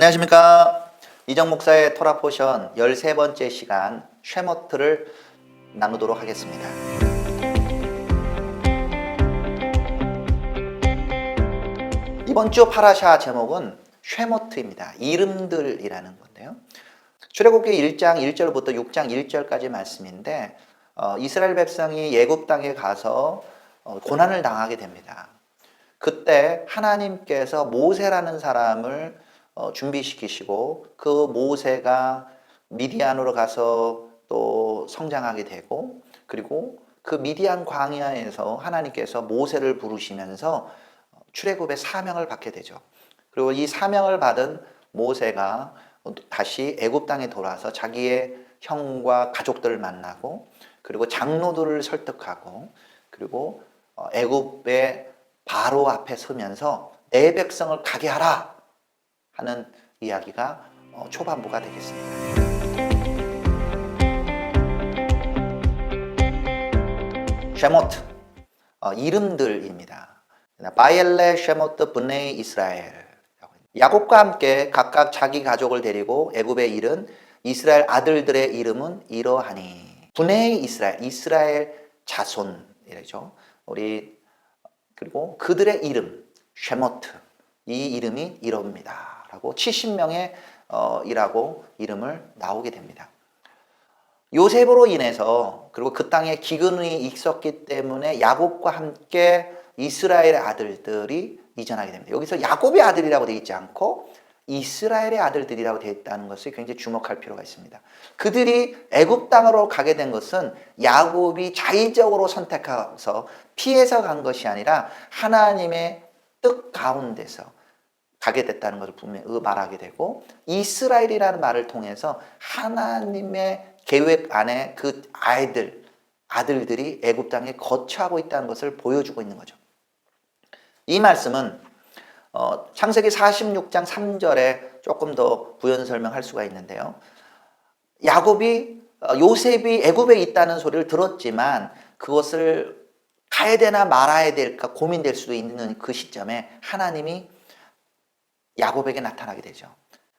안녕하십니까. 이정 목사의 토라 포션 13번째 시간 쉐모트를 나누도록 하겠습니다. 이번 주 파라샤 제목은 쉐모트입니다. 이름들이라는 건데요. 출애굽기 1장 1절부터 6장 1절까지 말씀인데 이스라엘 백성이 애굽 땅에 가서 고난을 당하게 됩니다. 그때 하나님께서 모세라는 사람을 준비시키시고 그 모세가 미디안으로 가서 또 성장하게 되고, 그리고 그 미디안 광야에서 하나님께서 모세를 부르시면서 출애굽의 사명을 받게 되죠. 그리고 이 사명을 받은 모세가 다시 애굽 땅에 돌아와서 자기의 형과 가족들을 만나고, 그리고 장로들을 설득하고, 그리고 애굽의 바로 앞에 서면서 내 백성을 가게 하라 하는 이야기가 초반부가 되겠습니다. 쉐모트, 이름들입니다. 바엘레 쉐모트 브네이 이스라엘. 야곱과 함께 각각 자기 가족을 데리고 애굽에 이른 이스라엘 아들들의 이름은 이러하니. 브네이 이스라엘, 이스라엘 자손이죠. 그리고 그들의 이름 쉐모트, 이 이름이 이럽니다 라고 70명의 이라고 이름을 나오게 됩니다. 요셉으로 인해서, 그리고 그 땅에 기근이 있었기 때문에 야곱과 함께 이스라엘의 아들들이 이전하게 됩니다. 여기서 야곱의 아들이라고 되어 있지 않고 이스라엘의 아들들이라고 되어 있다는 것을 굉장히 주목할 필요가 있습니다. 그들이 애굽 땅으로 가게 된 것은 야곱이 자의적으로 선택해서 피해서 간 것이 아니라 하나님의 뜻 가운데서 가게 됐다는 것을 분명히 말하게 되고, 이스라엘이라는 말을 통해서 하나님의 계획 안에 그 아들들이 애굽 땅에 거처하고 있다는 것을 보여주고 있는 거죠. 이 말씀은 창세기 46장 3절에 조금 더 부연 설명할 수가 있는데요. 요셉이 애굽에 있다는 소리를 들었지만 그것을 가야 되나 말아야 될까 고민될 수도 있는 그 시점에 하나님이 야곱에게 나타나게 되죠.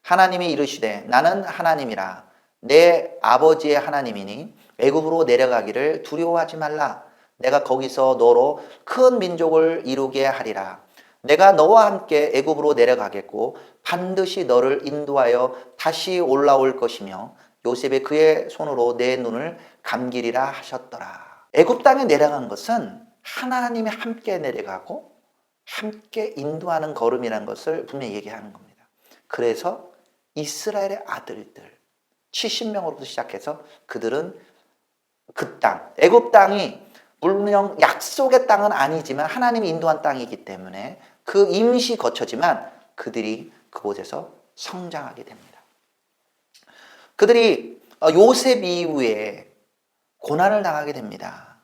하나님이 이르시되 나는 하나님이라 내 아버지의 하나님이니 애굽으로 내려가기를 두려워하지 말라. 내가 거기서 너로 큰 민족을 이루게 하리라. 내가 너와 함께 애굽으로 내려가겠고 반드시 너를 인도하여 다시 올라올 것이며 요셉이 그의 손으로 내 눈을 감기리라 하셨더라. 애굽 땅에 내려간 것은 하나님이 함께 내려가고 함께 인도하는 걸음이라는 것을 분명히 얘기하는 겁니다. 그래서 이스라엘의 아들들 70명으로부터 시작해서 그들은 그 땅, 애굽 땅이 물론 약속의 땅은 아니지만 하나님이 인도한 땅이기 때문에 그 임시 거처지만 그들이 그곳에서 성장하게 됩니다. 그들이 요셉 이후에 고난을 당하게 됩니다.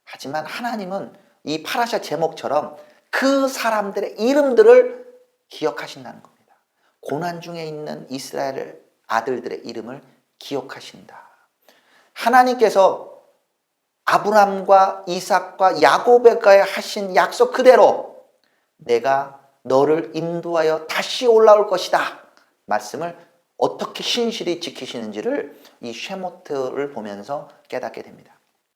하지만 하나님은 이 파라샤 제목처럼 그 사람들의 이름들을 기억하신다는 겁니다. 고난 중에 있는 이스라엘 아들들의 이름을 기억하신다. 하나님께서 아브람과 이삭과 야곱에게 하신 약속 그대로 내가 너를 인도하여 다시 올라올 것이다 말씀을 어떻게 신실히 지키시는지를 이 쉐모트를 보면서 깨닫게 됩니다.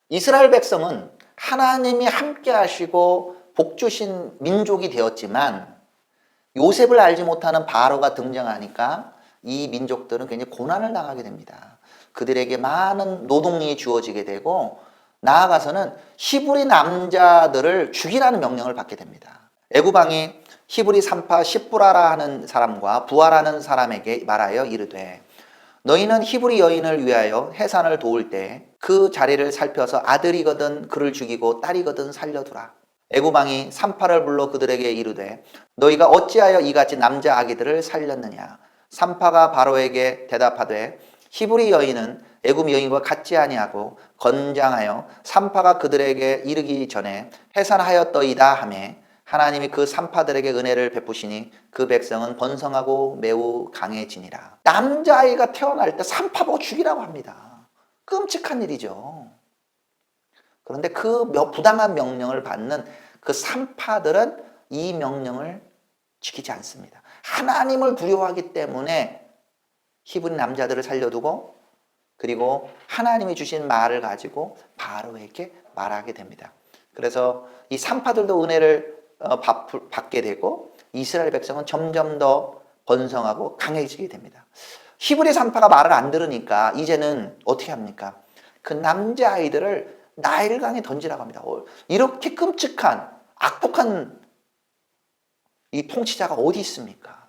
이스라엘 백성은 하나님이 함께 하시고 복 주신 민족이 되었지만 요셉을 알지 못하는 바로가 등장하니까 이 민족들은 굉장히 고난을 당하게 됩니다. 그들에게 많은 노동이 주어지게 되고 나아가서는 히브리 남자들을 죽이라는 명령을 받게 됩니다. 애굽 왕이 히브리 산파 십부라라 하는 사람과 부하라는 사람에게 말하여 이르되 너희는 히브리 여인을 위하여 해산을 도울 때 그 자리를 살펴서 아들이거든 그를 죽이고 딸이거든 살려두라. 애굽 왕이 산파를 불러 그들에게 이르되 너희가 어찌하여 이같이 남자 아기들을 살렸느냐. 산파가 바로에게 대답하되 히브리 여인은 애굽 여인과 같지 아니하고 건장하여 산파가 그들에게 이르기 전에 해산하였더이다 하매 하나님이 그 산파들에게 은혜를 베푸시니 그 백성은 번성하고 매우 강해지니라. 남자아이가 태어날 때 산파 보고 죽이라고 합니다. 끔찍한 일이죠. 그런데 그 부당한 명령을 받는 그 산파들은 이 명령을 지키지 않습니다. 하나님을 두려워하기 때문에 히브리 남자들을 살려두고 그리고 하나님이 주신 말을 가지고 바로에게 말하게 됩니다. 그래서 이 산파들도 은혜를 받게 되고 이스라엘 백성은 점점 더 번성하고 강해지게 됩니다. 히브리 산파가 말을 안 들으니까 이제는 어떻게 합니까? 그 남자아이들을 나일강에 던지라고 합니다. 이렇게 끔찍한 악독한 이 통치자가 어디 있습니까?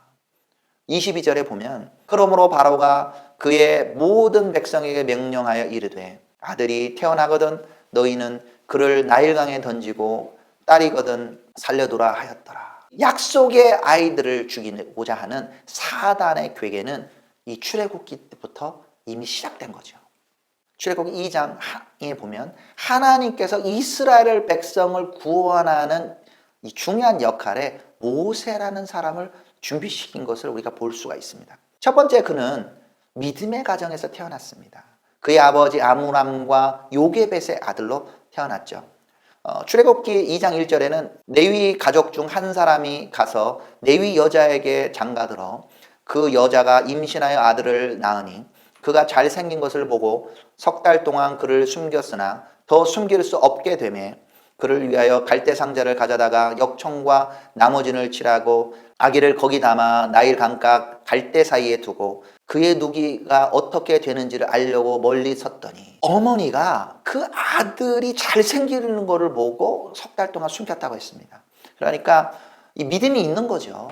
22절에 보면 그러므로 바로가 그의 모든 백성에게 명령하여 이르되 아들이 태어나거든 너희는 그를 나일강에 던지고 딸이거든 살려두라 하였더라. 약속의 아이들을 죽이고자 하는 사단의 괴계는 이 출애굽기 때부터 이미 시작된 거죠. 출애굽기 2장에 보면 하나님께서 이스라엘 백성을 구원하는 이 중요한 역할에 모세라는 사람을 준비시킨 것을 우리가 볼 수가 있습니다. 첫 번째, 그는 믿음의 가정에서 태어났습니다. 그의 아버지 아므람과 요게벳의 아들로 태어났죠. 출애굽기 2장 1절에는 레위 가족 중 한 사람이 가서 레위 여자에게 장가들어 그 여자가 임신하여 아들을 낳으니 그가 잘생긴 것을 보고 석 달 동안 그를 숨겼으나 더 숨길 수 없게 되매 그를 위하여 갈대 상자를 가져다가 역청과 나머진을 칠하고 아기를 거기 담아 나일 강가 갈대 사이에 두고 그의 누기가 어떻게 되는지를 알려고 멀리 섰더니 어머니가 그 아들이 잘생기는 것을 보고 석 달 동안 숨겼다고 했습니다. 그러니까 이 믿음이 있는 거죠.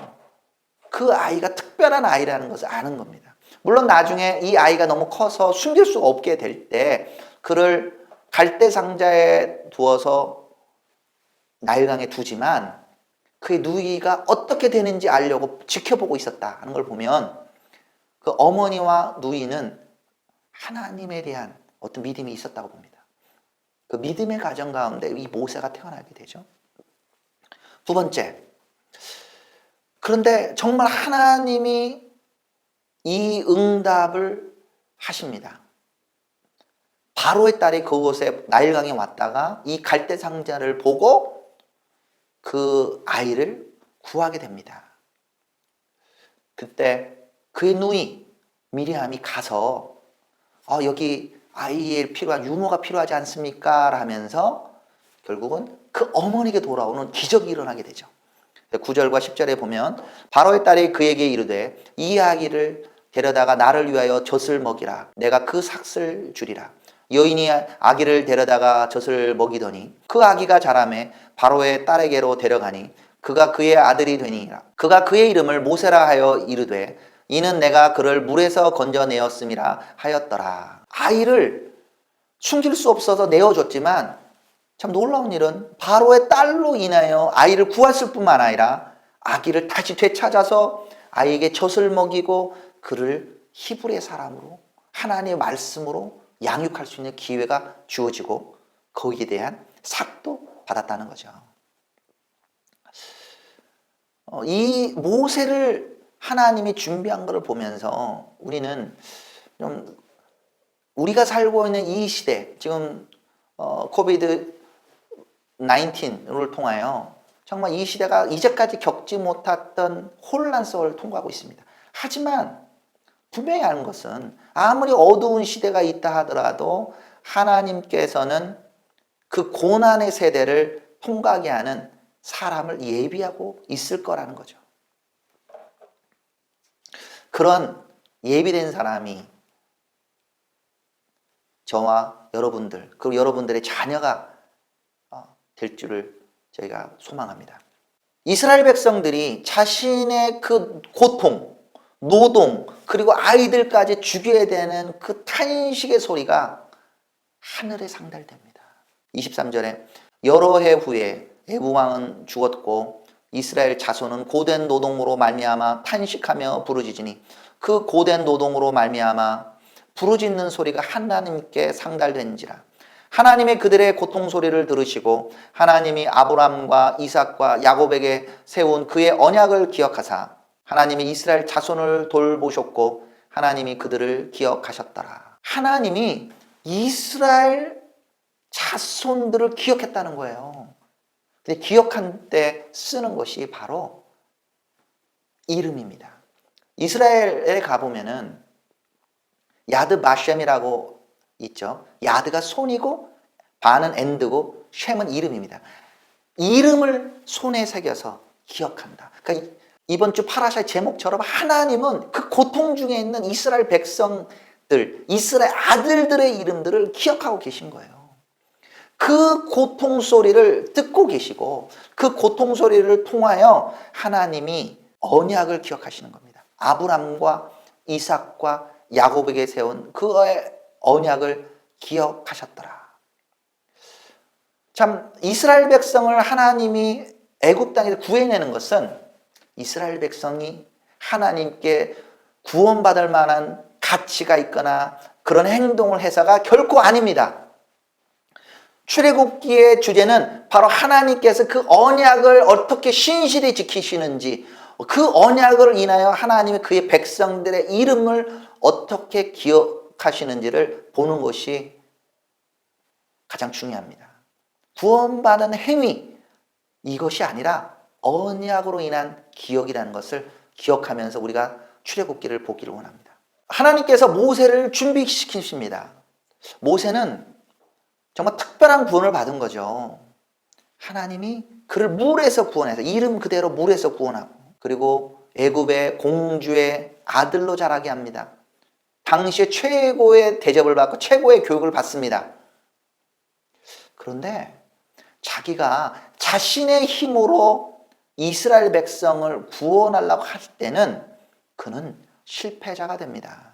그 아이가 특별한 아이라는 것을 아는 겁니다. 물론 나중에 이 아이가 너무 커서 숨길 수가 없게 될 때 그를 갈대 상자에 두어서 나일강에 두지만 그의 누이가 어떻게 되는지 알려고 지켜보고 있었다 하는 걸 보면 그 어머니와 누이는 하나님에 대한 어떤 믿음이 있었다고 봅니다. 그 믿음의 가정 가운데 이 모세가 태어나게 되죠. 두 번째, 그런데 정말 하나님이 이 응답을 하십니다. 바로의 딸이 그곳에 나일강에 왔다가 이 갈대 상자를 보고 그 아이를 구하게 됩니다. 그때 그의 누이 미리암이 가서 여기 아이의 필요한 유모가 필요하지 않습니까? 하면서 결국은 그 어머니에게 돌아오는 기적이 일어나게 되죠. 9절과 10절에 보면 바로의 딸이 그에게 이르되 이 아기를 데려다가 나를 위하여 젖을 먹이라. 내가 그 삭을 주리라. 여인이 아기를 데려다가 젖을 먹이더니 그 아기가 자라매 바로의 딸에게로 데려가니 그가 그의 아들이 되니라. 그가 그의 이름을 모세라 하여 이르되 이는 내가 그를 물에서 건져내었음이라 하였더라. 아이를 숨길 수 없어서 내어줬지만 참 놀라운 일은 바로의 딸로 인하여 아이를 구했을 뿐만 아니라 아기를 다시 되찾아서 아이에게 젖을 먹이고 그를 히브리의 사람으로 하나님의 말씀으로 양육할 수 있는 기회가 주어지고 거기에 대한 삭도 받았다는 거죠. 이 모세를 하나님이 준비한 것을 보면서 우리는 좀 우리가 살고 있는 이 시대, 지금 코비드 19을 통하여 정말 이 시대가 이제까지 겪지 못했던 혼란 속을 통과하고 있습니다. 하지만 분명히 아는 것은 아무리 어두운 시대가 있다 하더라도 하나님께서는 그 고난의 세대를 통과하게 하는 사람을 예비하고 있을 거라는 거죠. 그런 예비된 사람이 저와 여러분들, 그리고 여러분들의 자녀가 될 줄을 저희가 소망합니다. 이스라엘 백성들이 자신의 그 고통, 노동, 그리고 아이들까지 죽여야 되는 그 탄식의 소리가 하늘에 상달됩니다. 23절에 여러 해 후에 애굽 왕은 죽었고 이스라엘 자손은 고된 노동으로 말미암아 탄식하며 부르짖으니 그 고된 노동으로 말미암아 부르짖는 소리가 하나님께 상달된지라. 하나님의 그들의 고통 소리를 들으시고 하나님이 아브람과 이삭과 야곱에게 세운 그의 언약을 기억하사 하나님이 이스라엘 자손을 돌보셨고 하나님이 그들을 기억하셨더라. 하나님이 이스라엘 자손들을 기억했다는 거예요. 근데 기억한 때 쓰는 것이 바로 이름입니다. 이스라엘에 가보면은 야드 마셴이라고 있죠. 야드가 손이고 바는 엔드고 셴은 이름입니다. 이름을 손에 새겨서 기억한다. 그러니까 이번 주 파라샤의 제목처럼 하나님은 그 고통 중에 있는 이스라엘 백성들, 이스라엘 아들들의 이름들을 기억하고 계신 거예요. 그 고통 소리를 듣고 계시고 그 고통 소리를 통하여 하나님이 언약을 기억하시는 겁니다. 아브람과 이삭과 야곱에게 세운 그의 언약을 기억하셨더라. 참 이스라엘 백성을 하나님이 애굽 땅에서 구해내는 것은 이스라엘 백성이 하나님께 구원받을 만한 가치가 있거나 그런 행동을 해서가 결코 아닙니다. 출애굽기의 주제는 바로 하나님께서 그 언약을 어떻게 신실히 지키시는지, 그 언약을 인하여 하나님이 그의 백성들의 이름을 어떻게 기억하시는지를 보는 것이 가장 중요합니다. 구원받은 행위, 이것이 아니라 언약으로 인한 기억이라는 것을 기억하면서 우리가 출애굽기를 보기를 원합니다. 하나님께서 모세를 준비시키십니다. 모세는 정말 특별한 구원을 받은 거죠. 하나님이 그를 물에서 구원해서 이름 그대로 물에서 구원하고 그리고 애굽의 공주의 아들로 자라게 합니다. 당시에 최고의 대접을 받고 최고의 교육을 받습니다. 그런데 자기가 자신의 힘으로 이스라엘 백성을 구원하려고 할 때는 그는 실패자가 됩니다.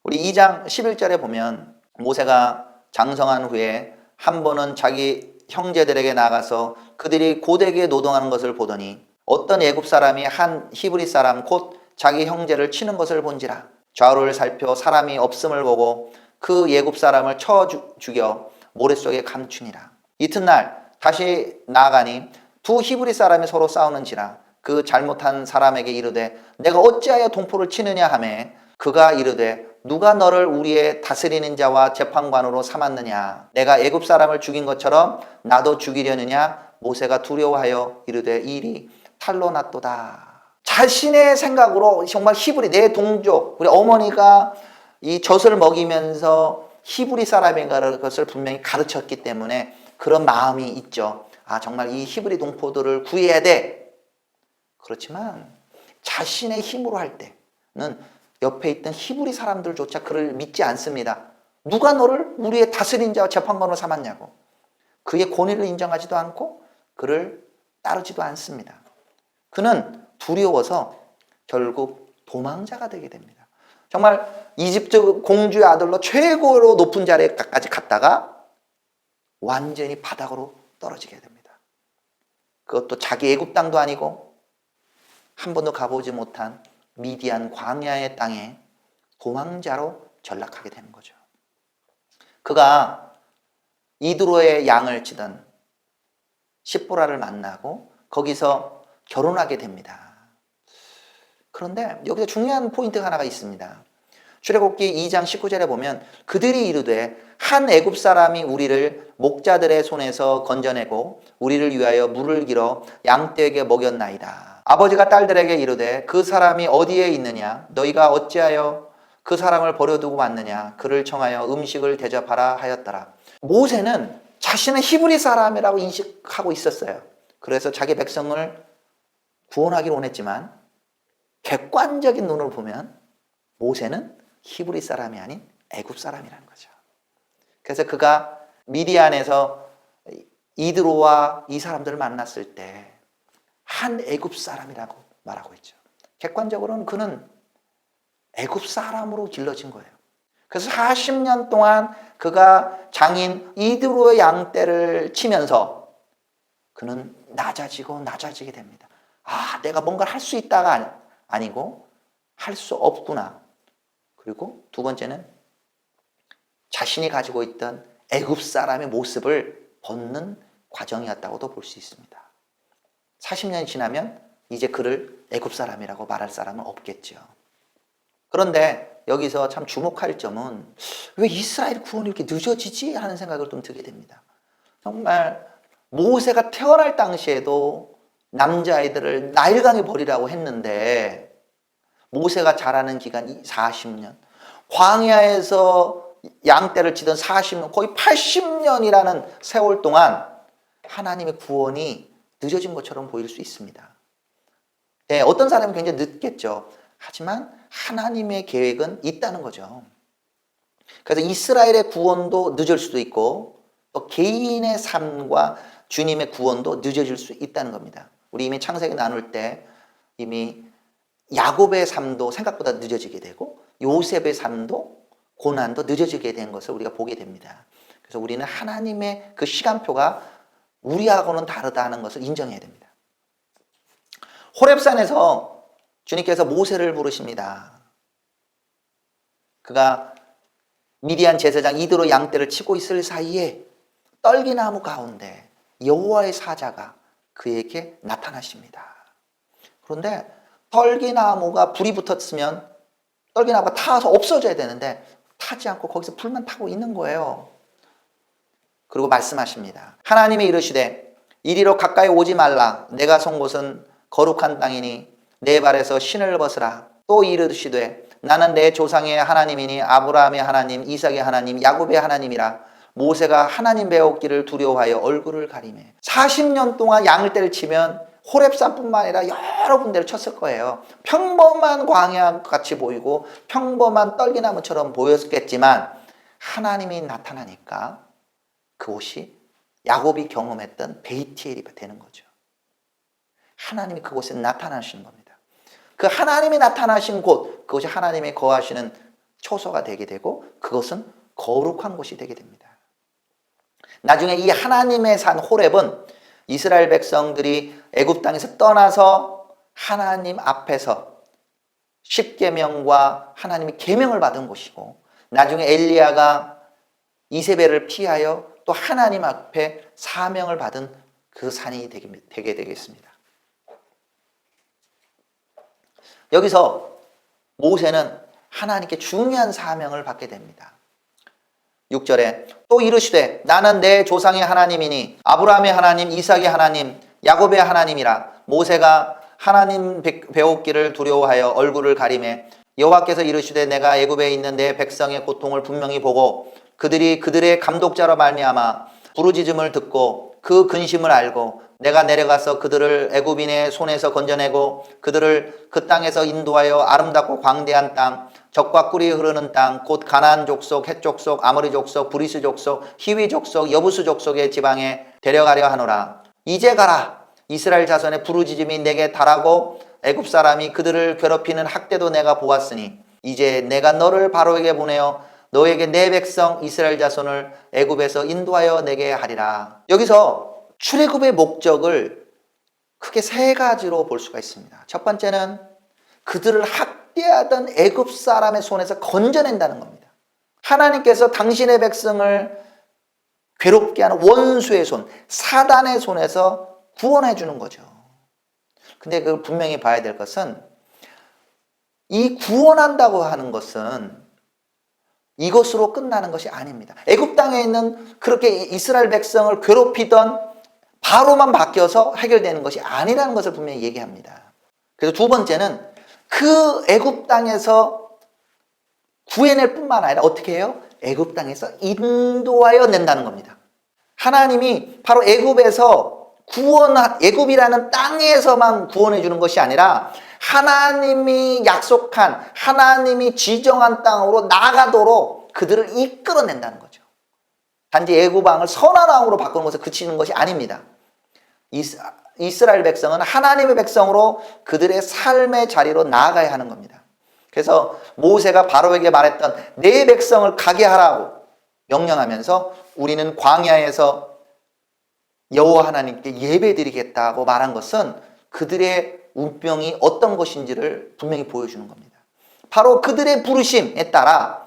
우리 2장 11절에 보면 모세가 장성한 후에 한 번은 자기 형제들에게 나가서 그들이 고되게 노동하는 것을 보더니 어떤 애굽 사람이 한 히브리 사람 곧 자기 형제를 치는 것을 본지라. 좌우를 살펴 사람이 없음을 보고 그 애굽 사람을 쳐 죽여 모래 속에 감추니라. 이튿날 다시 나아가니 두 히브리 사람이 서로 싸우는지라. 그 잘못한 사람에게 이르되 내가 어찌하여 동포를 치느냐 하매 그가 이르되 누가 너를 우리의 다스리는 자와 재판관으로 삼았느냐. 내가 애굽 사람을 죽인 것처럼 나도 죽이려느냐. 모세가 두려워하여 이르되 이 일이 탈로 났도다. 자신의 생각으로 정말 히브리 내 동족 우리 어머니가 이 젖을 먹이면서 히브리 사람인가를 것을 분명히 가르쳤기 때문에 그런 마음이 있죠. 아 정말 이 히브리 동포들을 구해야 돼. 그렇지만 자신의 힘으로 할 때는 옆에 있던 히브리 사람들조차 그를 믿지 않습니다. 누가 너를 우리의 다스린 자와 재판관으로 삼았냐고. 그의 권위를 인정하지도 않고 그를 따르지도 않습니다. 그는 두려워서 결국 도망자가 되게 됩니다. 정말 이집트 공주의 아들로 최고로 높은 자리에까지 갔다가 완전히 바닥으로 떨어지게 됩니다. 그것도 자기 애굽 땅도 아니고 한 번도 가보지 못한 미디안 광야의 땅에 도망자로 전락하게 되는 거죠. 그가 이드로의 양을 치던 십보라를 만나고 거기서 결혼하게 됩니다. 그런데 여기서 중요한 포인트가 하나가 있습니다. 출애굽기 2장 19절에 보면 그들이 이르되 한 애굽 사람이 우리를 목자들의 손에서 건져내고 우리를 위하여 물을 길어 양떼에게 먹였나이다. 아버지가 딸들에게 이르되 그 사람이 어디에 있느냐 너희가 어찌하여 그 사람을 버려두고 왔느냐 그를 청하여 음식을 대접하라 하였더라. 모세는 자신은 히브리 사람이라고 인식하고 있었어요. 그래서 자기 백성을 구원하기를 원했지만 객관적인 눈으로 보면 모세는 히브리 사람이 아닌 애굽 사람이라는 거죠. 그래서 그가 미디안에서 이드로와 이 사람들을 만났을 때 한 애굽 사람이라고 말하고 있죠. 객관적으로는 그는 애굽 사람으로 길러진 거예요. 그래서 40년 동안 그가 장인 이드로의 양떼를 치면서 그는 낮아지게 됩니다. 아, 내가 뭔가를 할 수 있다가 아니고 할 수 없구나. 그리고 두 번째는 자신이 가지고 있던 애굽 사람의 모습을 벗는 과정이었다고도 볼 수 있습니다. 40년이 지나면 이제 그를 애굽 사람이라고 말할 사람은 없겠죠. 그런데 여기서 참 주목할 점은 왜 이스라엘 구원이 이렇게 늦어지지? 하는 생각을 좀 들게 됩니다. 정말 모세가 태어날 당시에도 남자아이들을 나일강에 버리라고 했는데 모세가 자라는 기간이 40년, 광야에서 양떼를 치던 40년, 거의 80년이라는 세월 동안 하나님의 구원이 늦어진 것처럼 보일 수 있습니다. 네, 어떤 사람은 굉장히 늦겠죠. 하지만 하나님의 계획은 있다는 거죠. 그래서 이스라엘의 구원도 늦을 수도 있고 또 개인의 삶과 주님의 구원도 늦어질 수 있다는 겁니다. 우리 이미 창세기 나눌 때 이미 야곱의 삶도 생각보다 늦어지게 되고 요셉의 삶도 고난도 늦어지게 된 것을 우리가 보게 됩니다. 그래서 우리는 하나님의 그 시간표가 우리하고는 다르다는 것을 인정해야 됩니다. 호렙산에서 주님께서 모세를 부르십니다. 그가 미디안 제사장 이드로 양떼를 치고 있을 사이에 떨기나무 가운데 여호와의 사자가 그에게 나타나십니다. 그런데 떨기나무가 불이 붙었으면 떨기나무가 타서 없어져야 되는데 타지 않고 거기서 불만 타고 있는 거예요. 그리고 말씀하십니다. 하나님이 이르시되 이리로 가까이 오지 말라. 내가 선 곳은 거룩한 땅이니 내 발에서 신을 벗으라. 또 이르시되 나는 내 조상의 하나님이니 아브라함의 하나님, 이삭의 하나님, 야곱의 하나님이라. 모세가 하나님 배웠기를 두려워하여 얼굴을 가리매. 40년 동안 양을 떼를 치면 호렙산뿐만 아니라 여러 군데를 쳤을 거예요. 평범한 광야같이 보이고 평범한 떨기나무처럼 보였겠지만 하나님이 나타나니까 그곳이 야곱이 경험했던 베이티엘이 되는 거죠. 하나님이 그곳에 나타나시는 겁니다. 그 하나님이 나타나신 곳, 그것이 하나님이 거하시는 초소가 되게 되고 그것은 거룩한 곳이 되게 됩니다. 나중에 이 하나님의 산 호렙은 이스라엘 백성들이 애굽 땅에서 떠나서 하나님 앞에서 십계명과 하나님의 계명을 받은 곳이고 나중에 엘리야가 이세벨을 피하여 또 하나님 앞에 사명을 받은 그 산이 되게 되겠습니다. 여기서 모세는 하나님께 중요한 사명을 받게 됩니다. 6절에 또 이르시되 나는 내 조상의 하나님이니 아브라함의 하나님, 이삭의 하나님, 야곱의 하나님이라. 모세가 하나님 배웠기를 두려워하여 얼굴을 가리매 여호와께서 이르시되 내가 애굽에 있는 내 백성의 고통을 분명히 보고 그들이 그들의 감독자로 말미암아 부르짖음을 듣고 그 근심을 알고 내가 내려가서 그들을 애굽인의 손에서 건져내고 그들을 그 땅에서 인도하여 아름답고 광대한 땅, 젖과 꿀이 흐르는 땅, 곧 가나안 족속, 헷 족속, 아모리 족속, 브리스 족속, 히위 족속, 여부스 족속의 지방에 데려가려 하노라. 이제 가라. 이스라엘 자손의 부르짖음이 내게 달하고 애굽 사람이 그들을 괴롭히는 학대도 내가 보았으니 이제 내가 너를 바로에게 보내어 너에게 내 백성 이스라엘 자손을 애굽에서 인도하여 내게 하리라. 여기서 출애굽의 목적을 크게 세 가지로 볼 수가 있습니다. 첫 번째는 그들을 학대하던 애굽 사람의 손에서 건져낸다는 겁니다. 하나님께서 당신의 백성을 괴롭게 하는 원수의 손, 사단의 손에서 구원해 주는 거죠. 근데 그걸 분명히 봐야 될 것은 이 구원한다고 하는 것은 이것으로 끝나는 것이 아닙니다. 애굽 땅에 있는 그렇게 이스라엘 백성을 괴롭히던 바로만 바뀌어서 해결되는 것이 아니라는 것을 분명히 얘기합니다. 그래서 두 번째는 그 애굽 땅에서 구해낼 뿐만 아니라 어떻게 해요? 애굽 땅에서 인도하여 낸다는 겁니다. 하나님이 바로 애굽에서 애굽이라는 땅에서만 구원해 주는 것이 아니라 하나님이 약속한, 하나님이 지정한 땅으로 나가도록 그들을 이끌어낸다는 거죠. 단지 애굽 왕을 선한 왕으로 바꾸는 것에 그치는 것이 아닙니다. 이스라엘 백성은 하나님의 백성으로 그들의 삶의 자리로 나아가야 하는 겁니다. 그래서 모세가 바로에게 말했던 내 백성을 가게 하라고 명령하면서 우리는 광야에서 여호와 하나님께 예배드리겠다고 말한 것은 그들의 운명이 어떤 것인지를 분명히 보여주는 겁니다. 바로 그들의 부르심에 따라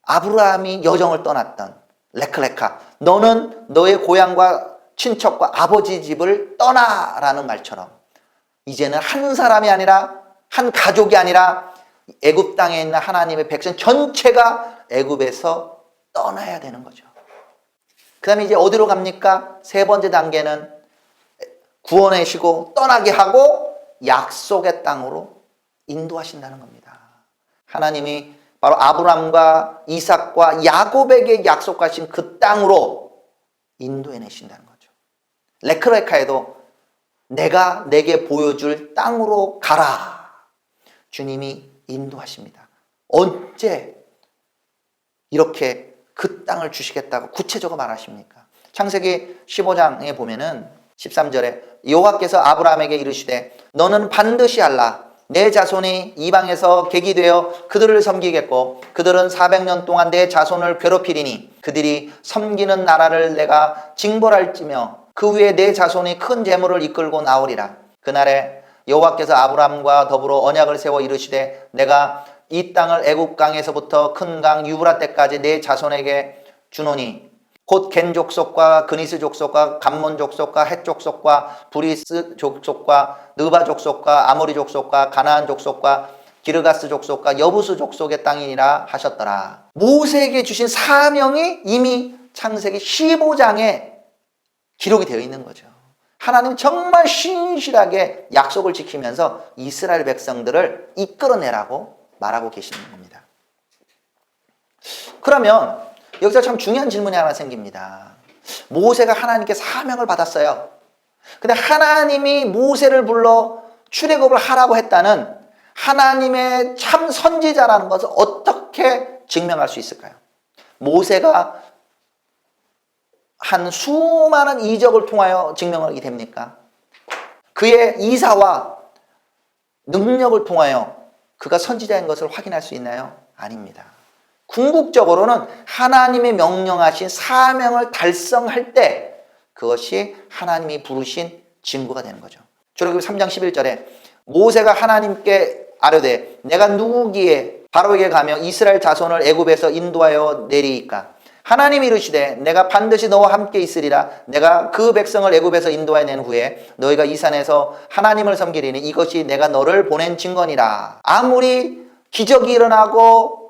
아브라함이 여정을 떠났던 레클레카, 너는 너의 고향과 친척과 아버지 집을 떠나라는 말처럼 이제는 한 사람이 아니라 한 가족이 아니라 애굽 땅에 있는 하나님의 백성 전체가 애굽에서 떠나야 되는 거죠. 그 다음에 이제 어디로 갑니까? 세 번째 단계는 구원하시고 떠나게 하고 약속의 땅으로 인도하신다는 겁니다. 하나님이 바로 아브라함과 이삭과 야곱에게 약속하신 그 땅으로 인도해내신다는 거죠. 레크레카에도 내가 내게 보여줄 땅으로 가라. 주님이 인도하십니다. 언제 이렇게 그 땅을 주시겠다고 구체적으로 말하십니까? 창세기 15장에 보면은 13절에 여호와께서 아브라함에게 이르시되 너는 반드시 알라. 내 자손이 이방에서 객이 되어 그들을 섬기겠고 그들은 400년 동안 내 자손을 괴롭히리니 그들이 섬기는 나라를 내가 징벌할지며 그 후에 내 자손이 큰 재물을 이끌고 나오리라. 그날에 여호와께서 아브라함과 더불어 언약을 세워 이르시되 내가 이 땅을 애굽 강에서부터 큰 강 유브라 때까지 내 자손에게 주노니 곧 겐 족속과 그니스 족속과 감몬 족속과 헷 족속과 브리스 족속과 느바 족속과 아모리 족속과 가나안 족속과 기르가스 족속과 여부스 족속의 땅이니라 하셨더라. 모세에게 주신 사명이 이미 창세기 15장에 기록이 되어 있는 거죠. 하나님 정말 신실하게 약속을 지키면서 이스라엘 백성들을 이끌어내라고 말하고 계시는 겁니다. 그러면 여기서 참 중요한 질문이 하나 생깁니다. 모세가 하나님께 사명을 받았어요. 근데 하나님이 모세를 불러 출애굽을 하라고 했다는 하나님의 참 선지자라는 것을 어떻게 증명할 수 있을까요? 모세가 한 수많은 이적을 통하여 증명하게 됩니까? 그의 이사와 능력을 통하여 그가 선지자인 것을 확인할 수 있나요? 아닙니다. 궁극적으로는 하나님의 명령하신 사명을 달성할 때 그것이 하나님이 부르신 증거가 되는 거죠. 출애굽기 3장 11절에 모세가 하나님께 아뢰되 내가 누구기에 바로에게 가며 이스라엘 자손을 애굽에서 인도하여 내리이까? 하나님이 이르시되 내가 반드시 너와 함께 있으리라. 내가 그 백성을 애굽에서 인도하여 낸 후에 너희가 이 산에서 하나님을 섬기리니 이것이 내가 너를 보낸 증거니라. 아무리 기적이 일어나고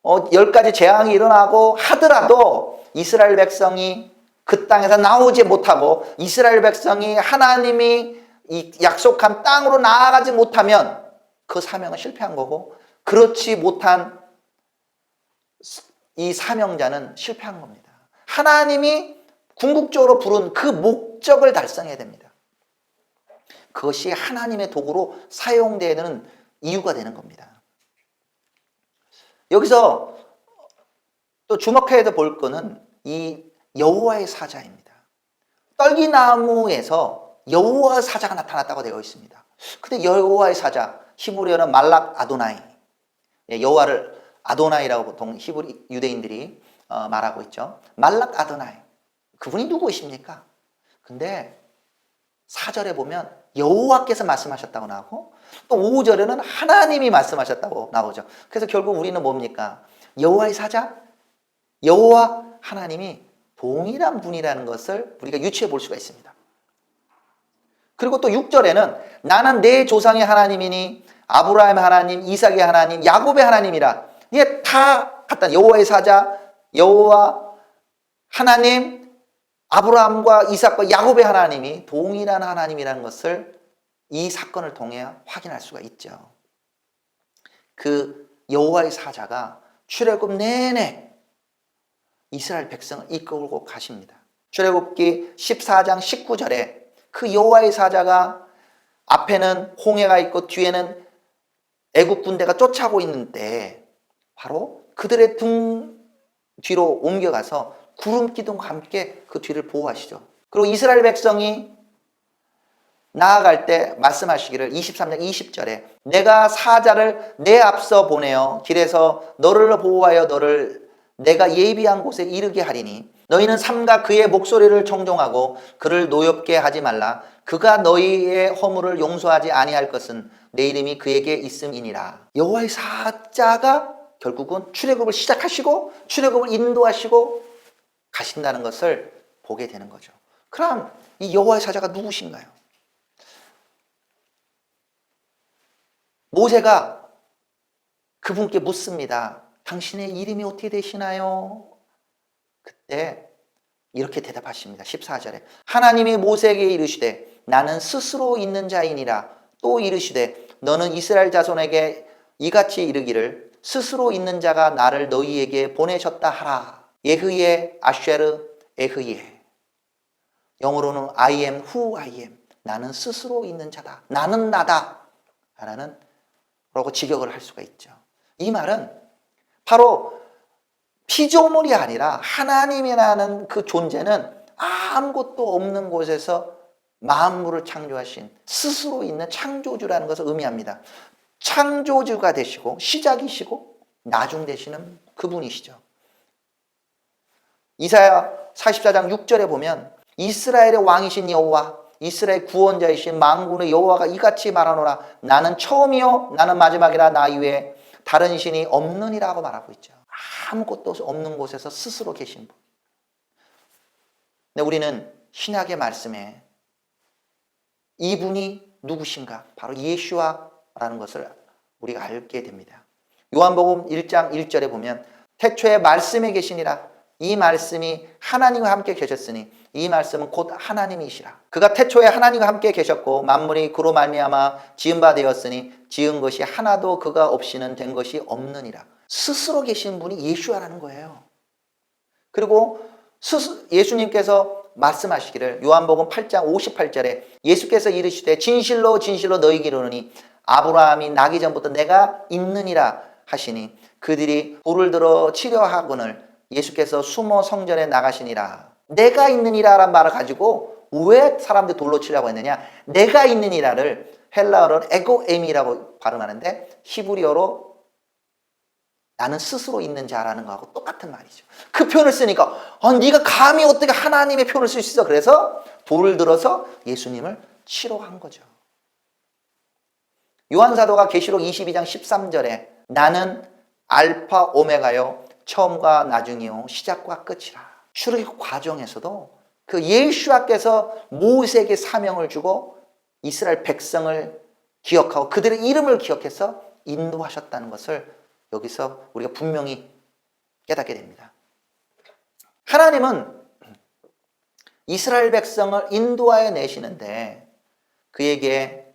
10가지 재앙이 일어나고 하더라도 이스라엘 백성이 그 땅에서 나오지 못하고 이스라엘 백성이 하나님이 이 약속한 땅으로 나아가지 못하면 그 사명은 실패한 거고 그렇지 못한 이 사명자는 실패한 겁니다. 하나님이 궁극적으로 부른 그 목적을 달성해야 됩니다. 그것이 하나님의 도구로 사용되는 이유가 되는 겁니다. 여기서 또 주목해야 볼 것은 이 여호와의 사자입니다. 떨기나무에서 여호와 사자가 나타났다고 되어 있습니다. 근데 여호와의 사자, 히브리어는 말락 아도나이, 여호와를 아도나이라고 보통 히브리 유대인들이 말하고 있죠. 말락 아도나이, 그분이 누구이십니까? 근데 4절에 보면 여호와께서 말씀하셨다고 나오고 또 5절에는 하나님이 말씀하셨다고 나오죠. 그래서 결국 우리는 뭡니까? 여호와의 사자, 여호와 하나님이 동일한 분이라는 것을 우리가 유추해 볼 수가 있습니다. 그리고 또 6절에는 나는 내 조상의 하나님이니 아브라함의 하나님, 이삭의 하나님, 야곱의 하나님이라. 이게 다 같다. 여호와의 사자, 여호와 하나님, 아브라함과 이삭과 야곱의 하나님이 동일한 하나님이라는 것을 이 사건을 통해 확인할 수가 있죠. 그 여호와의 사자가 출애굽 내내 이스라엘 백성을 이끌고 가십니다. 출애굽기 14장 19절에 그 여호와의 사자가 앞에는 홍해가 있고 뒤에는 애굽 군대가 쫓아오고 있는데 바로 그들의 등 뒤로 옮겨가서 구름 기둥과 함께 그 뒤를 보호하시죠. 그리고 이스라엘 백성이 나아갈 때 말씀하시기를 23장 20절에 내가 사자를 내 앞서 보내어 길에서 너를 보호하여 너를 내가 예비한 곳에 이르게 하리니 너희는 삼가 그의 목소리를 청종하고 그를 노엽게 하지 말라. 그가 너희의 허물을 용서하지 아니할 것은 내 이름이 그에게 있음이니라. 여호와의 사자가 결국은 출애굽을 시작하시고 출애굽을 인도하시고 가신다는 것을 보게 되는 거죠. 그럼 이 여호와의 사자가 누구신가요? 모세가 그분께 묻습니다. 당신의 이름이 어떻게 되시나요? 그때 이렇게 대답하십니다. 14절에 하나님이 모세에게 이르시되 나는 스스로 있는 자이니라. 또 이르시되 너는 이스라엘 자손에게 이같이 이르기를 스스로 있는 자가 나를 너희에게 보내셨다 하라. 예흐예 아쉐르 에흐예. 영어로는 I am who I am. 나는 스스로 있는 자다. 나는 나다. 라는 라고 직역을 할 수가 있죠. 이 말은 바로 피조물이 아니라 하나님이라는 그 존재는 아무것도 없는 곳에서 만물을 창조하신 스스로 있는 창조주라는 것을 의미합니다. 창조주가 되시고 시작이시고 나중 되시는 그분이시죠. 이사야 44장 6절에 보면 이스라엘의 왕이신 여호와, 이스라엘 구원자이신 만군의 여호와가 이같이 말하노라. 나는 처음이요 나는 마지막이라. 나 이외에 다른 신이 없느니라고 말하고 있죠. 아무것도 없는 곳에서 스스로 계신 분. 근데 우리는 신약의 말씀에 이분이 누구신가? 바로 예수와라는 것을 우리가 알게 됩니다. 요한복음 1장 1절에 보면 태초에 말씀에 계시니라. 이 말씀이 하나님과 함께 계셨으니 이 말씀은 곧 하나님이시라. 그가 태초에 하나님과 함께 계셨고 만물이 그로 말미암아 지은 바 되었으니 지은 것이 하나도 그가 없이는 된 것이 없느니라. 스스로 계신 분이 예수와라는 거예요. 그리고 예수님께서 말씀하시기를 요한복음 8장 58절에 예수께서 이르시되 진실로 진실로 너희에게 이르노니 아브라함이 나기 전부터 내가 있느니라 하시니 그들이 돌을 들어 치려하거늘 예수께서 숨어 성전에 나가시니라. 내가 있느니라 라는 말을 가지고 왜 사람들이 돌로 치려고 했느냐. 내가 있느니라를 헬라어로는 에고엠이라고 발음하는데 히브리어로 나는 스스로 있는 자라는 거하고 똑같은 말이죠. 그 표현을 쓰니까 네가 감히 어떻게 하나님의 표현을 쓸 수 있어. 그래서 돌을 들어서 예수님을 치러 한 거죠. 요한사도가 계시록 22장 13절에 나는 알파 오메가요 처음과 나중이요 시작과 끝이라. 출애굽 과정에서도 그 예수와께서 모세에게 사명을 주고 이스라엘 백성을 기억하고 그들의 이름을 기억해서 인도하셨다는 것을 여기서 우리가 분명히 깨닫게 됩니다. 하나님은 이스라엘 백성을 인도하여 내시는데 그에게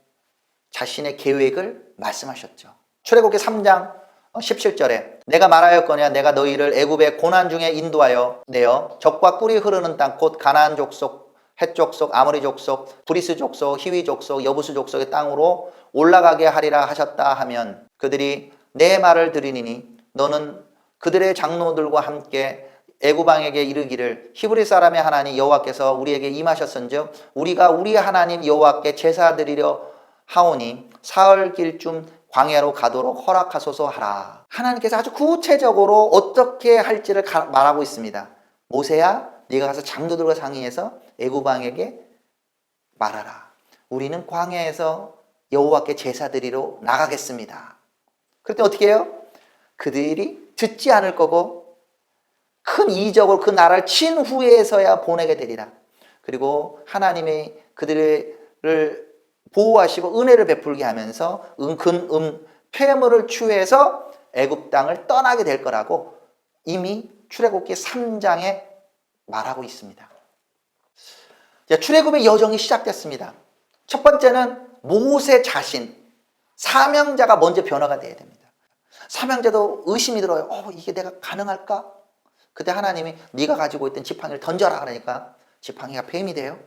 자신의 계획을 말씀하셨죠. 출애굽기 3장 17절에 내가 말하였거냐 내가 너희를 애굽의 고난 중에 인도하여 내어 적과 꿀이 흐르는 땅 곧 가나안 족속, 헷 족속, 아모리 족속, 브리스 족속, 히위 족속, 여부스 족속의 땅으로 올라가게 하리라 하셨다 하면 그들이 내 말을 들으니 너는 그들의 장로들과 함께 애굽 왕에게 이르기를 히브리 사람의 하나님 여호와께서 우리에게 임하셨은즉 우리가 우리 하나님 여호와께 제사 드리려 하오니 사흘길쯤 광야로 가도록 허락하소서 하라. 하나님께서 아주 구체적으로 어떻게 할지를 말하고 있습니다. 모세야 네가 가서 장로들과 상의해서 애굽 왕에게 말하라. 우리는 광야에서 여호와께 제사 드리러 나가겠습니다. 그럴 때 어떻게 해요? 그들이 듣지 않을 거고 큰 이적으로 그 나라를 친 후에서야 보내게 되리라. 그리고 하나님이 그들을 보호하시고 은혜를 베풀게 하면서 폐물을 취해서 애굽 땅을 떠나게 될 거라고 이미 출애굽기 3장에 말하고 있습니다. 출애굽의 여정이 시작됐습니다. 첫 번째는 모세 자신, 사명자가 먼저 변화가 돼야 됩니다. 사명자도 의심이 들어요. 이게 내가 가능할까? 그때 하나님이 네가 가지고 있던 지팡이를 던져라 그러니까 지팡이가 뱀이 돼요.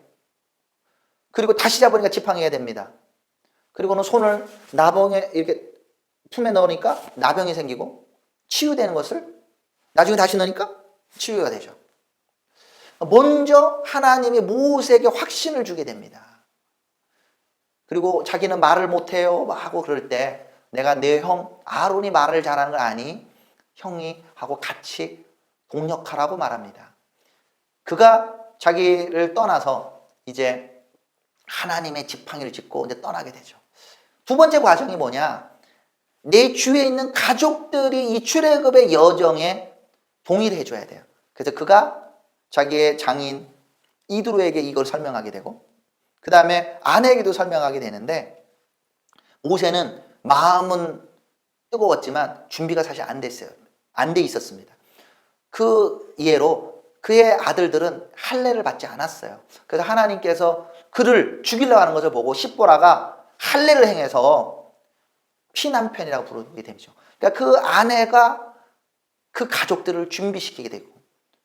그리고 다시 잡으니까 지팡이가 됩니다. 그리고는 손을 나병에 이렇게 품에 넣으니까 나병이 생기고 치유되는 것을 나중에 다시 넣으니까 치유가 되죠. 먼저 하나님이 모세에게 확신을 주게 됩니다. 그리고 자기는 말을 못해요 하고 그럴 때 내가 내 형 아론이 말을 잘하는 걸 아니? 형이 하고 같이 동력하라고 말합니다. 그가 자기를 떠나서 이제 하나님의 지팡이를 짚고 이제 떠나게 되죠. 두 번째 과정이 뭐냐? 내 주위에 있는 가족들이 이 출애굽의 여정에 동의를 해줘야 돼요. 그래서 그가 자기의 장인 이드로에게 이걸 설명하게 되고 그 다음에 아내에게도 설명하게 되는데 모세는 마음은 뜨거웠지만 준비가 사실 안 됐어요. 안 돼 있었습니다. 그 이해로 그의 아들들은 할례를 받지 않았어요. 그래서 하나님께서 그를 죽이려고 하는 것을 보고 십보라가 할례를 행해서 피남편이라고 부르게 되죠. 그러니까 그 아내가 그 가족들을 준비시키게 되고,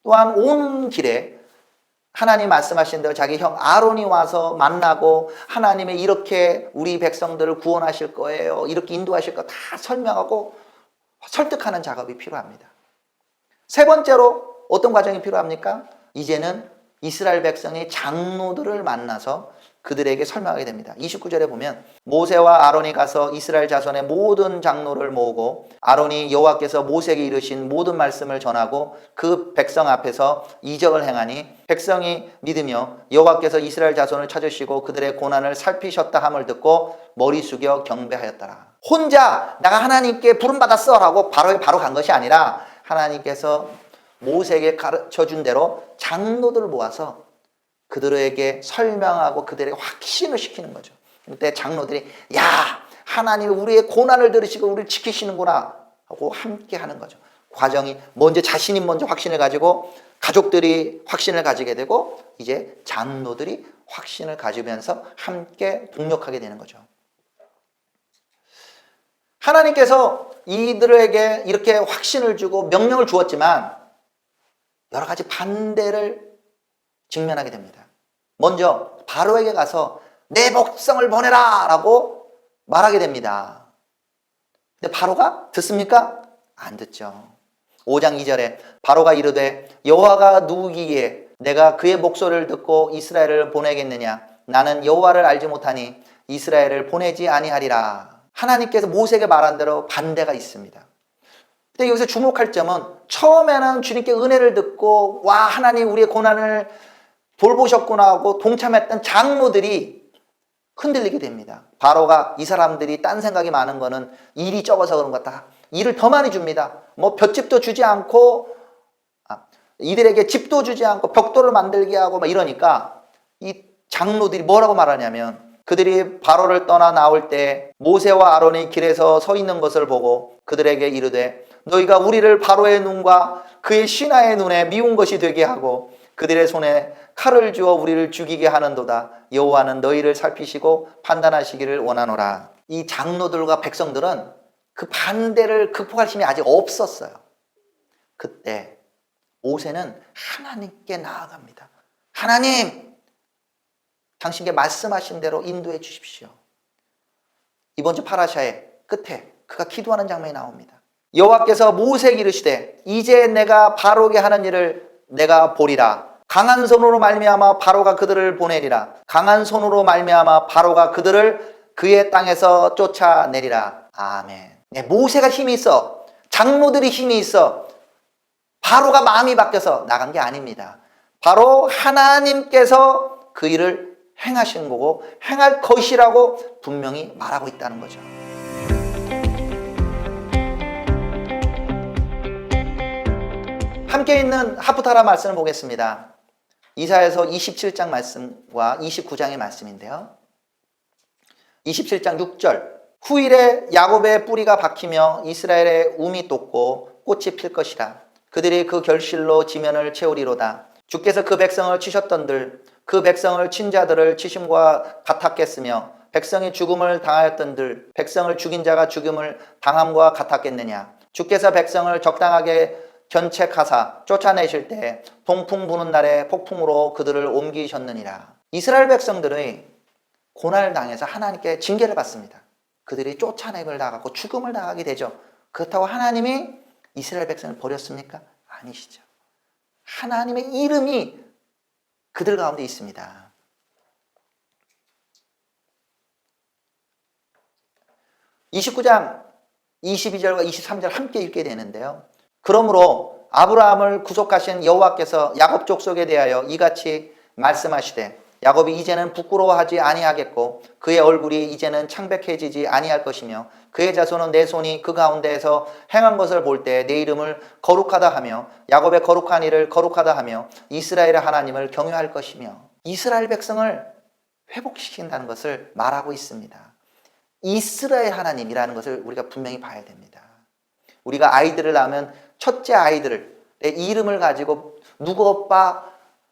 또한 온 길에 하나님 말씀하신 대로 자기 형 아론이 와서 만나고 하나님이 이렇게 우리 백성들을 구원하실 거예요, 이렇게 인도하실 거 다 설명하고 설득하는 작업이 필요합니다. 세 번째로 어떤 과정이 필요합니까? 이제는 이스라엘 백성이 장로들을 만나서 그들에게 설명하게 됩니다. 29절에 보면 모세와 아론이 가서 이스라엘 자손의 모든 장로를 모으고 아론이 여호와께서 모세에게 이르신 모든 말씀을 전하고 그 백성 앞에서 이적을 행하니 백성이 믿으며 여호와께서 이스라엘 자손을 찾으시고 그들의 고난을 살피셨다 함을 듣고 머리 숙여 경배하였더라. 혼자 내가 하나님께 부름받았어 라고 바로 간 것이 아니라 하나님께서 모세에게 가르쳐준 대로 장로들을 모아서 그들에게 설명하고 그들에게 확신을 시키는 거죠. 그때 장로들이 야, 하나님이 우리의 고난을 들으시고 우리를 지키시는구나 하고 함께 하는 거죠. 과정이 자신이 먼저 확신을 가지고 가족들이 확신을 가지게 되고 이제 장로들이 확신을 가지면서 함께 동력하게 되는 거죠. 하나님께서 이들에게 이렇게 확신을 주고 명령을 주었지만 여러 가지 반대를 직면하게 됩니다. 먼저 바로에게 가서 내 백성을 보내라 라고 말하게 됩니다. 근데 바로가 듣습니까? 안 듣죠. 5장 2절에 바로가 이르되 여호와가 누구기에 내가 그의 목소리를 듣고 이스라엘을 보내겠느냐? 나는 여호와를 알지 못하니 이스라엘을 보내지 아니하리라. 하나님께서 모세에게 말한 대로 반대가 있습니다. 근데 여기서 주목할 점은 처음에는 주님께 은혜를 듣고 와, 하나님 우리의 고난을 돌보셨구나 하고 동참했던 장로들이 흔들리게 됩니다. 바로가 이 사람들이 딴 생각이 많은 거는 일이 적어서 그런 것 같다. 일을 더 많이 줍니다. 뭐 볏집도 주지 않고 이들에게 집도 주지 않고 벽돌을 만들게 하고 막 이러니까 이 장로들이 뭐라고 말하냐면 그들이 바로를 떠나 나올 때 모세와 아론이 길에서 서 있는 것을 보고 그들에게 이르되 너희가 우리를 바로의 눈과 그의 신하의 눈에 미운 것이 되게 하고 그들의 손에 칼을 주어 우리를 죽이게 하는도다. 여호와는 너희를 살피시고 판단하시기를 원하노라. 이 장로들과 백성들은 그 반대를 극복할 힘이 아직 없었어요. 그때 모세는 하나님께 나아갑니다. 하나님, 당신께 말씀하신 대로 인도해 주십시오. 이번 주 파라샤의 끝에 그가 기도하는 장면이 나옵니다. 여호와께서 모세에게 이르시되 이제 내가 바로에게 하는 일을 내가 보리라. 강한 손으로 말미암아 바로가 그들을 보내리라. 강한 손으로 말미암아 바로가 그들을 그의 땅에서 쫓아내리라. 아멘. 네, 모세가 힘이 있어. 장로들이 힘이 있어. 바로가 마음이 바뀌어서 나간 게 아닙니다. 바로 하나님께서 그 일을 행하신 거고 행할 것이라고 분명히 말하고 있다는 거죠. 함께 있는 하프타라 말씀을 보겠습니다. 이사야서 27장 말씀과 29장의 말씀인데요. 27장 6절 후일에 야곱의 뿌리가 박히며 이스라엘의 움이 돋고 꽃이 필 것이라. 그들이 그 결실로 지면을 채우리로다. 주께서 그 백성을 치셨던들 그 백성을 친 자들을 치심과 같았겠으며 백성이 죽음을 당하였던들 백성을 죽인 자가 죽음을 당함과 같았겠느냐. 주께서 백성을 적당하게 견책하사 쫓아내실 때 동풍 부는 날에 폭풍으로 그들을 옮기셨느니라. 이스라엘 백성들의 고난을 당해서 하나님께 징계를 받습니다. 그들이 쫓아내을 당하고 죽음을 당하게 되죠. 그렇다고 하나님이 이스라엘 백성을 버렸습니까? 아니시죠. 하나님의 이름이 그들 가운데 있습니다. 29장 22절과 23절 함께 읽게 되는데요. 그러므로 아브라함을 구속하신 여호와께서 야곱 족속에 대하여 이같이 말씀하시되 야곱이 이제는 부끄러워하지 아니하겠고 그의 얼굴이 이제는 창백해지지 아니할 것이며 그의 자손은 내 손이 그 가운데에서 행한 것을 볼 때 내 이름을 거룩하다 하며 야곱의 거룩한 일을 거룩하다 하며 이스라엘의 하나님을 경외할 것이며 이스라엘 백성을 회복시킨다는 것을 말하고 있습니다. 이스라엘 하나님이라는 것을 우리가 분명히 봐야 됩니다. 우리가 아이들을 낳으면 첫째 아이들의 이름을 가지고 누구 오빠,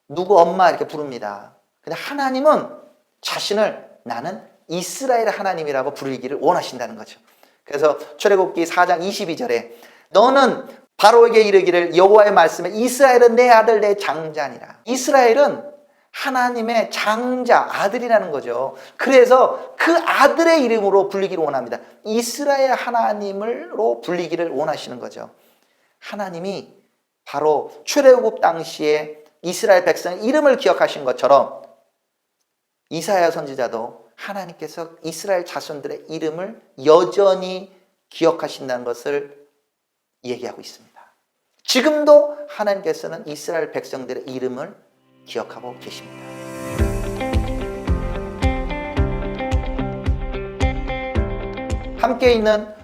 누구 엄마 이렇게 부릅니다. 근데 하나님은 자신을 나는 이스라엘 하나님이라고 부르기를 원하신다는 거죠. 그래서 출애굽기 4장 22절에 너는 바로에게 이르기를 여호와의 말씀에 이스라엘은 내 아들 내 장자니라. 이스라엘은 하나님의 장자, 아들이라는 거죠. 그래서 그 아들의 이름으로 불리기를 원합니다. 이스라엘 하나님으로 불리기를 원하시는 거죠. 하나님이 바로 출애굽 당시에 이스라엘 백성의 이름을 기억하신 것처럼 이사야 선지자도 하나님께서 이스라엘 자손들의 이름을 여전히 기억하신다는 것을 얘기하고 있습니다. 지금도 하나님께서는 이스라엘 백성들의 이름을 기억하고 계십니다. 함께 있는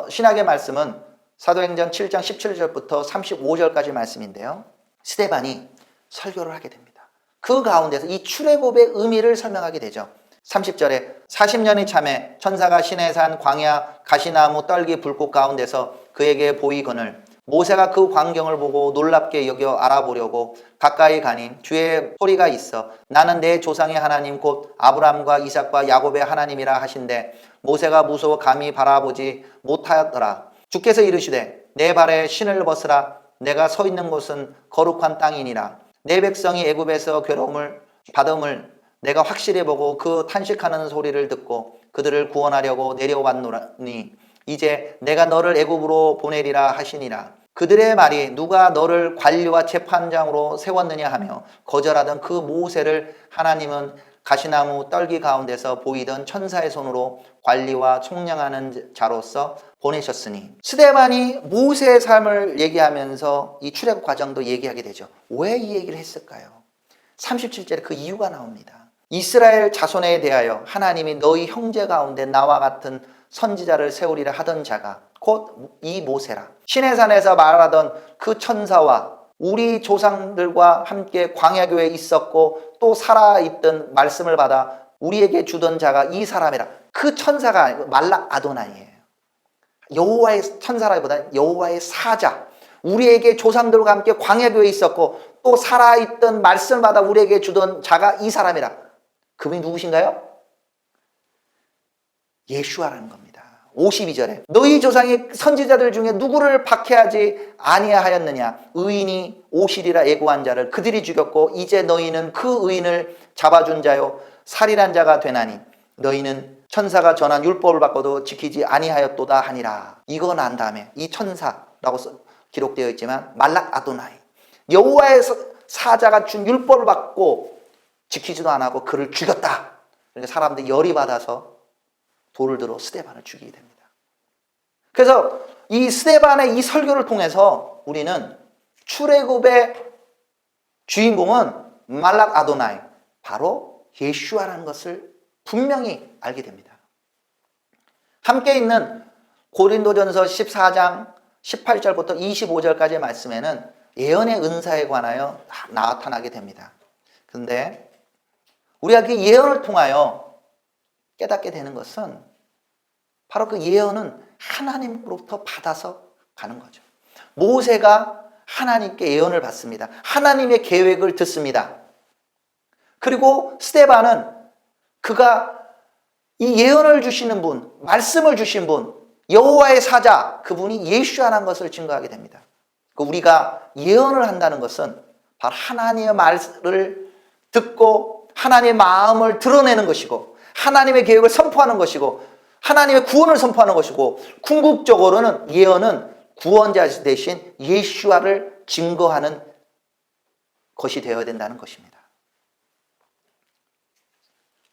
신약의 말씀은 사도행전 7장 17절부터 35절까지 말씀인데요. 스데반이 설교를 하게 됩니다. 그 가운데서 이 출애굽의 의미를 설명하게 되죠. 30절에 40년이 참에 천사가 시내산 광야 가시나무 떨기 불꽃 가운데서 그에게 보이거늘 모세가 그 광경을 보고 놀랍게 여겨 알아보려고 가까이 가니 주의 소리가 있어 나는 내 조상의 하나님 곧 아브라함과 이삭과 야곱의 하나님이라 하신대 모세가 무서워 감히 바라보지 못하였더라. 주께서 이르시되 내 발에 신을 벗으라. 내가 서 있는 곳은 거룩한 땅이니라. 내 백성이 애굽에서 괴로움을 받음을 내가 확실히 보고 그 탄식하는 소리를 듣고 그들을 구원하려고 내려왔노니 이제 내가 너를 애굽으로 보내리라 하시니라. 그들의 말이 누가 너를 관리와 재판장으로 세웠느냐 하며 거절하던 그 모세를 하나님은 가시나무 떨기 가운데서 보이던 천사의 손으로 관리와 총량하는 자로서 보내셨으니 스데반이 모세의 삶을 얘기하면서 이 출애굽 과정도 얘기하게 되죠. 왜 이 얘기를 했을까요? 37절에 그 이유가 나옵니다. 이스라엘 자손에 대하여 하나님이 너희 형제 가운데 나와 같은 선지자를 세우리라 하던 자가 곧 이 모세라. 시내산에서 말하던 그 천사와 우리 조상들과 함께 광야교에 있었고 또 살아있던 말씀을 받아 우리에게 주던 자가 이 사람이라. 그 천사가 아니고 말락 아도나이예요. 여호와의 천사라기보다 여호와의 사자. 우리에게 조상들과 함께 광야교에 있었고 또 살아있던 말씀을 받아 우리에게 주던 자가 이 사람이라. 그분이 누구신가요? 예수아라는 겁니다. 52절에 너희 조상이 선지자들 중에 누구를 박해하지 아니하였느냐 의인이 오시리라 예고한 자를 그들이 죽였고 이제 너희는 그 의인을 잡아준 자요 살인한 자가 되나니 너희는 천사가 전한 율법을 받고도 지키지 아니하였도다 하니라. 이거 난 다음에 이 천사라고 기록되어 있지만 말락 아도나이 여호와의 사자가 준 율법을 받고 지키지도 안 하고 그를 죽였다. 그러니까 사람들이 열이 받아서 돌을 들어 스데반을 죽이게 됩니다. 그래서 이 스데반의 이 설교를 통해서 우리는 출애굽의 주인공은 말락 아도나이 바로 예수아라는 것을 분명히 알게 됩니다. 함께 있는 고린도전서 14장 18절부터 25절까지의 말씀에는 예언의 은사에 관하여 나타나게 됩니다. 그런데 우리가 그 예언을 통하여 깨닫게 되는 것은 바로 그 예언은 하나님으로부터 받아서 가는 거죠. 모세가 하나님께 예언을 받습니다. 하나님의 계획을 듣습니다. 그리고 스데반은 그가 이 예언을 주시는 분, 말씀을 주신 분, 여호와의 사자, 그분이 예수라는 것을 증거하게 됩니다. 우리가 예언을 한다는 것은 바로 하나님의 말을 듣고 하나님의 마음을 드러내는 것이고 하나님의 계획을 선포하는 것이고 하나님의 구원을 선포하는 것이고 궁극적으로는 예언은 구원자 대신 예수와를 증거하는 것이 되어야 된다는 것입니다.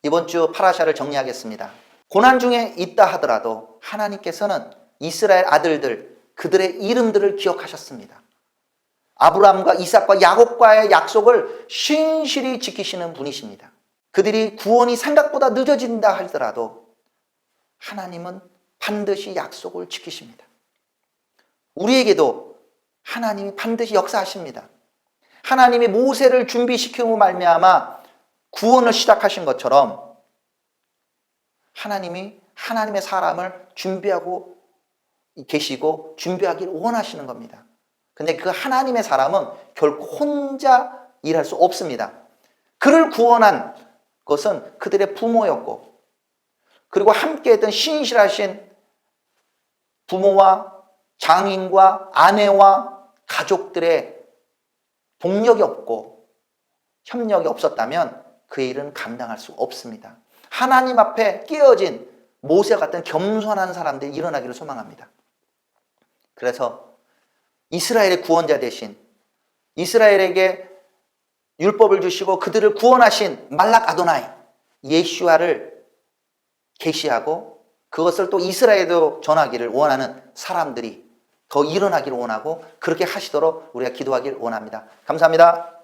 이번 주 파라샤를 정리하겠습니다. 고난 중에 있다 하더라도 하나님께서는 이스라엘 아들들 그들의 이름들을 기억하셨습니다. 아브라함과 이삭과 야곱과의 약속을 신실히 지키시는 분이십니다. 그들이 구원이 생각보다 늦어진다 하더라도 하나님은 반드시 약속을 지키십니다. 우리에게도 하나님이 반드시 역사하십니다. 하나님이 모세를 준비시키고 말미암아 구원을 시작하신 것처럼 하나님이 하나님의 사람을 준비하고 계시고 준비하기를 원하시는 겁니다. 근데 그 하나님의 사람은 결코 혼자 일할 수 없습니다. 그를 구원한 것은 그들의 부모였고, 그리고 함께 했던 신실하신 부모와 장인과 아내와 가족들의 동력이 없고 협력이 없었다면 그 일은 감당할 수 없습니다. 하나님 앞에 끼어진 모세 같은 겸손한 사람들이 일어나기를 소망합니다. 그래서 이스라엘의 구원자 대신 이스라엘에게 율법을 주시고 그들을 구원하신 말락 아도나이 예슈아를 계시하고 그것을 또 이스라엘에도 전하기를 원하는 사람들이 더 일어나기를 원하고 그렇게 하시도록 우리가 기도하기를 원합니다. 감사합니다.